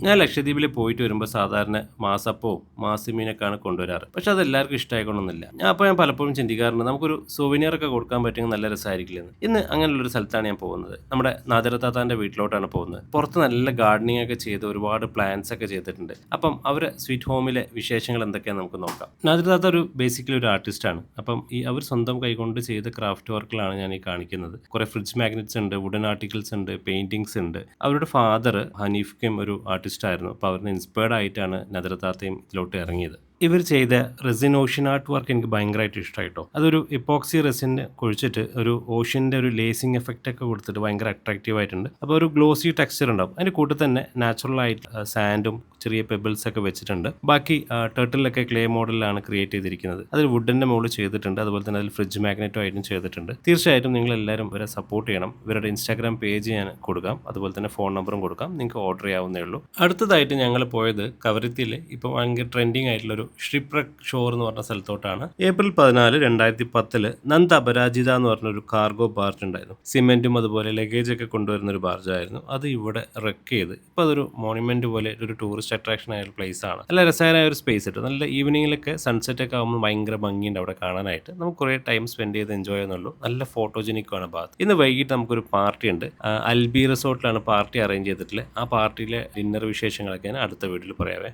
ഞാൻ ലക്ഷദ്വീപിൽ പോയിട്ട് വരുമ്പോൾ സാധാരണ മാസപ്പവും മാസിമീനൊക്കെയാണ് കൊണ്ടുവരാറ്. പക്ഷെ അത് എല്ലാവർക്കും ഇഷ്ടമായിക്കൊള്ളണമെന്നില്ല. ഞാൻ പലപ്പോഴും ചിന്തിക്കാറുണ്ട് നമുക്കൊരു സോവിനിയർ ഒക്കെ കൊടുക്കാൻ പറ്റുമെങ്കിൽ നല്ല രസമായിരിക്കില്ലെന്ന്. ഇന്ന് അങ്ങനെയുള്ളൊരു സ്ഥലത്താണ് ഞാൻ പോകുന്നത്. നമ്മുടെ നാദിറത്താത്താൻ്റെ വീട്ടിലോട്ടാണ് പോകുന്നത്. പുറത്ത് നല്ല ഗാർഡനിങ് ഒക്കെ ചെയ്ത് ഒരുപാട് പ്ലാന്റ്സ് ഒക്കെ ചെയ്തിട്ടുണ്ട്. അപ്പം അവരെ സ്വീറ്റ് ഹോമിലെ വിശേഷങ്ങൾ എന്തൊക്കെയാണെന്ന് നമുക്ക് നോക്കാം. നാദിറത്താത്ത ഒരു ബേസിക്കലി ഒരു ആർട്ടിസ്റ്റാണ്. അപ്പം അവർ സ്വന്തം കൈകൊണ്ട് ചെയ്ത ക്രാഫ്റ്റ് വർക്കുകളാണ് ഞാൻ ഈ കാണിക്കുന്നത്. കുറേ ഫ്രിഡ്ജ് മാഗ്നറ്റ്സ് ഉണ്ട്, വുഡൻ ആർട്ടിക്കിൾസ് ഉണ്ട്, പെയിന്റിങ്സ് ഉണ്ട്. അവരുടെ ഫാദർ ഹനീഫ്ക്കും ഒരു ആർട്ടിസ്റ്റ് ആയിരുന്നു. അപ്പോൾ അവരിന് ഇൻസ്പയർഡ് ആയിട്ടാണ് നദറത്താത്തയും ഇതിലോട്ട് ഇറങ്ങിയത്. ഇവർ ചെയ്ത റെസിൻ ഓഷ്യൻ ആർട്ട് വർക്ക് എനിക്ക് ഭയങ്കരമായിട്ട് ഇഷ്ടമായിട്ടോ. അതൊരു ഇപ്പോക്സി റെസിന് കുഴിച്ചിട്ട് ഒരു ഓഷ്യൻ്റെ ഒരു ലേസിങ് എഫക്റ്റ് ഒക്കെ കൊടുത്തിട്ട് ഭയങ്കര അട്രാക്റ്റീവ് ആയിട്ടുണ്ട്. അപ്പോൾ ഒരു ഗ്ലോസി ടെക്സ്ചർ ഉണ്ടാവും. അതിൻ്റെ കൂട്ടത്തിൽ തന്നെ നാച്ചുറൽ ആയിട്ട് സാൻഡും ചെറിയ പെബിൾസ് ഒക്കെ വെച്ചിട്ടുണ്ട്. ബാക്കി ടേർട്ടിലൊക്കെ ക്ലേ മോഡലിലാണ് ക്രിയേറ്റ് ചെയ്തിരിക്കുന്നത്. അതിൽ വുഡിൻ്റെ മുകളിൽ ചെയ്തിട്ടുണ്ട്. അതുപോലെ തന്നെ അതിൽ ഫ്രിഡ്ജ് മാഗ്നറ്റും ആയിട്ടും ചെയ്തിട്ടുണ്ട്. തീർച്ചയായിട്ടും നിങ്ങൾ എല്ലാവരും ഇവരെ സപ്പോർട്ട് ചെയ്യണം. ഇവരുടെ ഇൻസ്റ്റാഗ്രാം പേജ് ഞാൻ കൊടുക്കാം, അതുപോലെ തന്നെ ഫോൺ നമ്പറും കൊടുക്കാം. നിങ്ങൾക്ക് ഓർഡർ ചെയ്യാവുന്നേ ഉള്ളൂ. അടുത്തതായിട്ട് ഞങ്ങൾ പോയത് കവരത്തിയിൽ ഇപ്പോൾ ഭയങ്കര ട്രെൻഡിങ് ആയിട്ടുള്ളൊരു ഷിപ്രക് ഷോർ എന്ന് പറഞ്ഞ സ്ഥലത്തോട്ടാണ്. ഏപ്രിൽ 14, 2010 നന്ദ് അപരാജിത എന്ന് പറഞ്ഞൊരു കാർഗോ ബാർജ് ഉണ്ടായിരുന്നു. സിമെന്റും അതുപോലെ ലഗേജ് ഒക്കെ കൊണ്ടുവരുന്ന ഒരു ബാർജായിരുന്നു. അത് ഇവിടെ റെക്ക് ചെയ്ത് ഇപ്പോൾ അതൊരു മോണുമെന്റ് പോലെ ഒരു ടൂറിസ്റ്റ് അട്രാക്ഷൻ ആയ ഒരു പ്ലേസ് ആണ്. നല്ല രസകരമായ ഒരു സ്പേസ് ഇട്ട് നല്ല ഈവനിങ്ങിലൊക്കെ സൺസെറ്റ് ഒക്കെ ആകുമ്പോൾ ഭയങ്കര ഭംഗിയുണ്ട് അവിടെ കാണാനായിട്ട്. നമുക്ക് കുറേ ടൈം സ്പെൻഡ് ചെയ്ത് എൻജോയ് ചെയ്യുന്നുള്ളൂ. നല്ല ഫോട്ടോജനിക്കാണ് ഭാഗത്ത്. ഇന്ന് വൈകിട്ട് നമുക്കൊരു പാർട്ടി ഉണ്ട്. അൽബി റിസോർട്ടിലാണ് പാർട്ടി അറേഞ്ച് ചെയ്തിട്ടുള്ളത്. ആ പാർട്ടിയിലെ ഡിന്നർ വിശേഷങ്ങളൊക്കെ ഞാൻ അടുത്ത വീട്ടിൽ പറയാവേ.